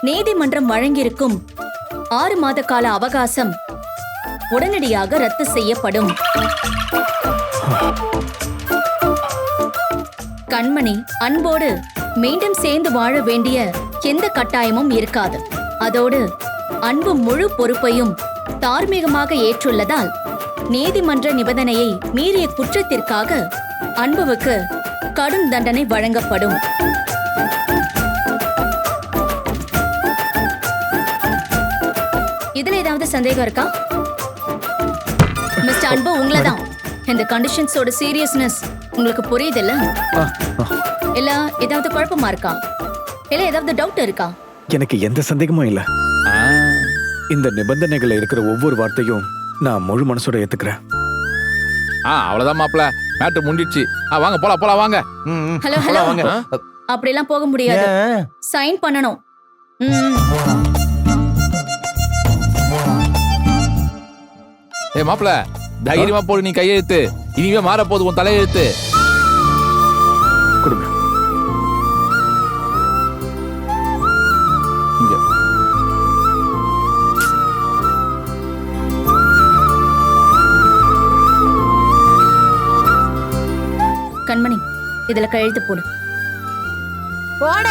நீதிமன்றம் வழங்கியிருக்கும் 6 மாத கால அவகாசம் உடனடியாக ரத்து செய்யப்படும். கண்மணி அன்போடு மீண்டும் சேர்ந்து வாழ வேண்டிய எந்த கட்டாயமும் இருக்காது. அதோடு அன்பு முழு பொறுப்பையும் தார்மீகமாக ஏற்றுள்ளதால் நீதிமன்ற நிபந்தனையை மீறிய குற்றத்திற்காக அன்புவுக்கு கடும் தண்டனை வழங்கப்படும். இதுல ஏதாவது சந்தேகம் இருக்கா? மிஸ்டர் அன்பு, உங்களதான். இந்த கண்டிஷன்ஸோட சீரியஸ்னஸ் உங்களுக்கு புரியுதுல்ல? இல்ல ஏதாவது குழப்பமா இருக்கா? இல்ல ஏதாவது டவுட் இருக்கா? எனக்கு எந்த சந்தேகமும் இல்ல. இந்த நிபந்தனைகள் இருக்கிற ஒவ்வொரு வார்த்தையும் நான் முழு மனசோட ஏத்துக்கிறேன். அவ்வளவுதான் மாப்ள, மேட்டு முடிஞ்சிடுச்சு. வாங்க போலாம் போலாம் வாங்க. ஹலோ ஹலோ, அப்படி எல்லாம் போக முடியாது. சைன் பண்ணணும். மாப்ள, தைரியமா போடு, நீ கையெழுத்து. இனிமே மாற போது உன் தலையெழுத்து. கொடுங்க. இங்க கண்மணி, இதுல கையெழுத்து போடு. போட